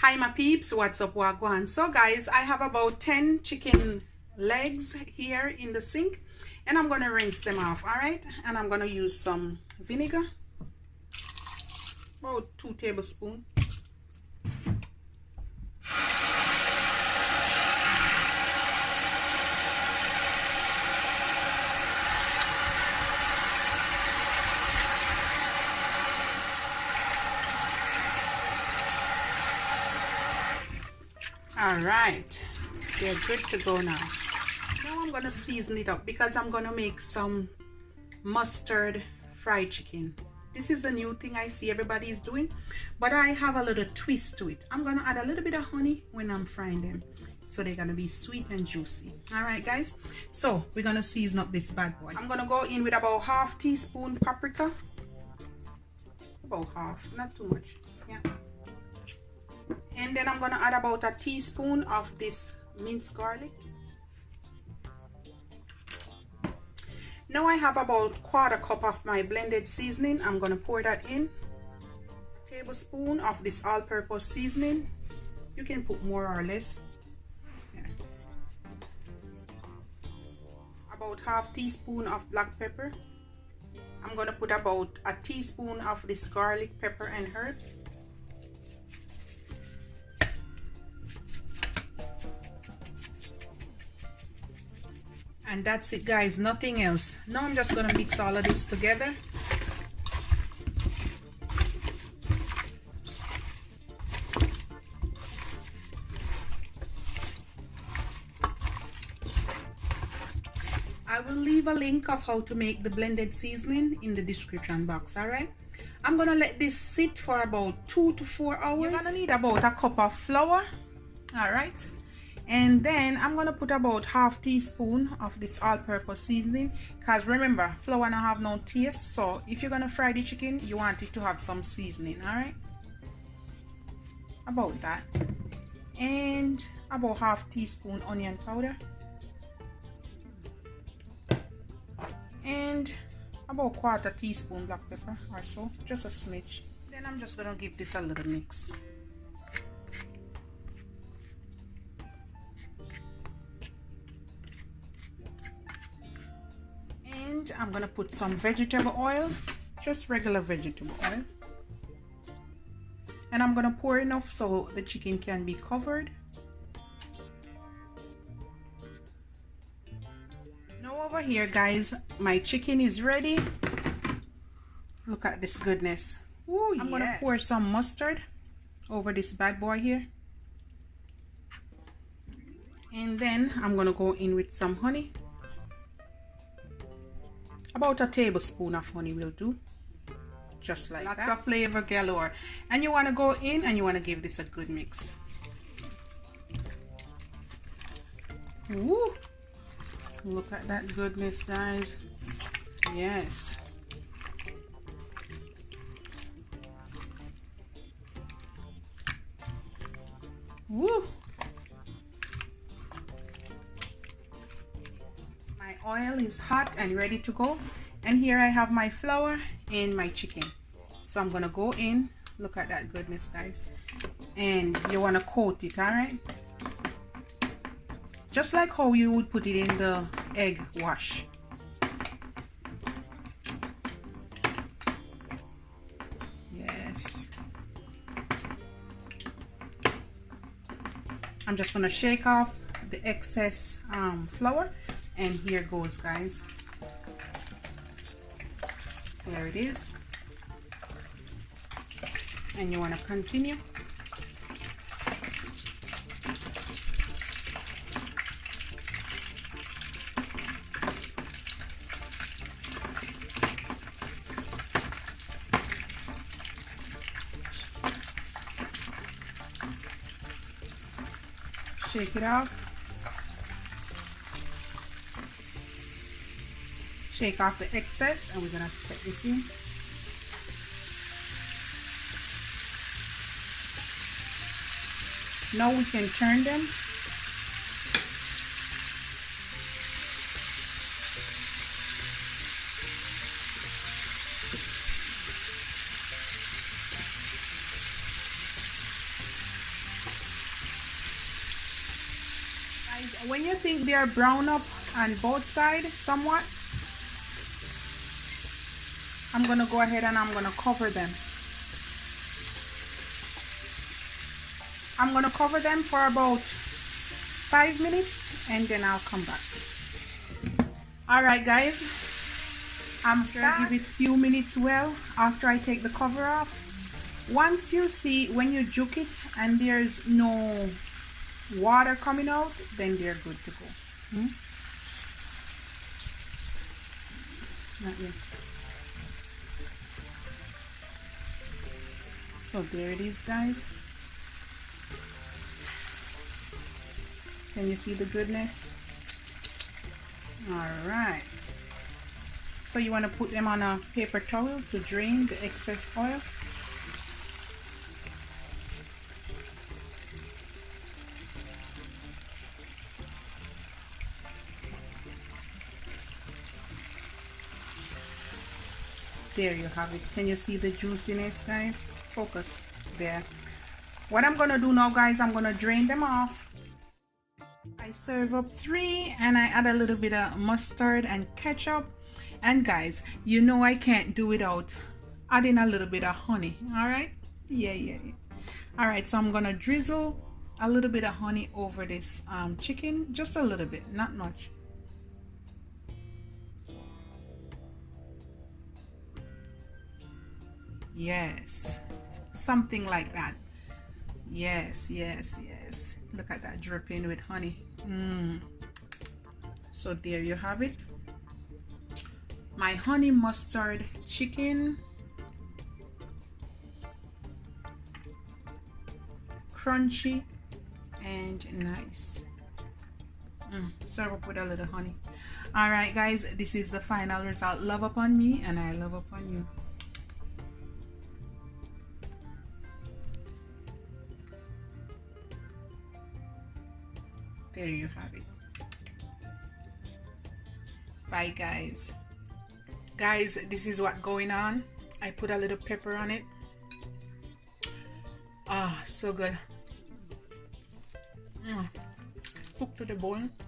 Hi my peeps, what's up, wagwan? So guys, I have about 10 chicken legs here in the sink and I'm gonna rinse them off. All right, and I'm gonna use some vinegar, about 2 tablespoons. All right, they're good to go now. Now I'm gonna season it up because I'm gonna make some mustard fried chicken. This is the new thing I see everybody is doing, but I have a little twist to it. I'm gonna add a little bit of honey when I'm frying them, so they're gonna be sweet and juicy. All right guys, so we're gonna season up this bad boy. I'm gonna go in with about ½ teaspoon paprika, about half, not too much, yeah. And then I'm gonna add about a teaspoon of this minced garlic. Now I have about ¼ cup of my blended seasoning. I'm gonna pour that in. A tablespoon of this all-purpose seasoning. You can put more or less. Yeah. About ½ teaspoon of black pepper. I'm gonna put about a teaspoon of this garlic, pepper, and herbs. And that's it guys, nothing else. Now I'm just gonna mix all of this together. I will leave a link of how to make the blended seasoning in the description box. All right, I'm gonna let this sit for about 2 to 4 hours. You're gonna need about a cup of flour. All right, and then I'm gonna put about ½ teaspoon of this all-purpose seasoning, because remember, flour don't have no taste, so if you're gonna fry the chicken you want it to have some seasoning. All right, about that. And about ½ teaspoon onion powder, and about ¼ teaspoon black pepper or so, just a smidge. Then I'm just gonna give this a little mix. I'm gonna put some vegetable oil, just regular vegetable oil, and I'm gonna pour enough so the chicken can be covered. Now over here guys, my chicken is ready. Look at this goodness. Ooh, I'm gonna pour some mustard over this bad boy here, and then I'm gonna go in with some honey. About a tablespoon of honey will do, just like that. Lots of flavor galore. And you want to go in and you want to give this a good mix. Woo! Look at that goodness guys. Yes. Woo! Oil is hot and ready to go, and here I have my flour and my chicken, so I'm gonna go in. Look at that goodness guys, and you want to coat it, all right, just like how you would put it in the egg wash. Yes, I'm just gonna shake off the excess flour. And here goes guys, there it is, and you want to continue. Shake it out. Shake off the excess, and we're gonna set this in. Now we can turn them. When you think they are brown up on both sides somewhat, I'm gonna go ahead and I'm gonna cover them. I'm gonna cover them for about 5 minutes and then I'll come back. Alright guys, I'm gonna give it a few minutes well after I take the cover off. Once you see, when you juke it and there's no water coming out, then they're good to go. Not yet. So there it is, guys. Can you see the goodness? All right. So you want to put them on a paper towel to drain the excess oil. There you have it. Can you see the juiciness, guys? Focus there. What I'm gonna do now, guys, I'm gonna drain them off. I serve up 3 and I add a little bit of mustard and ketchup. And guys, you know I can't do without adding a little bit of honey. All right? Yeah. All right, so I'm gonna drizzle a little bit of honey over this chicken, just a little bit, not much. Yes, something like that. Yes. Look at that, dripping with honey. So there you have it, my honey mustard chicken. Crunchy and nice. Serve up with a little honey. All right guys, this is the final result. Love upon me and I love upon you. There you have it. Bye guys. Guys, this is what going on. I put a little pepper on it. Ah, so good. Cook to the bone.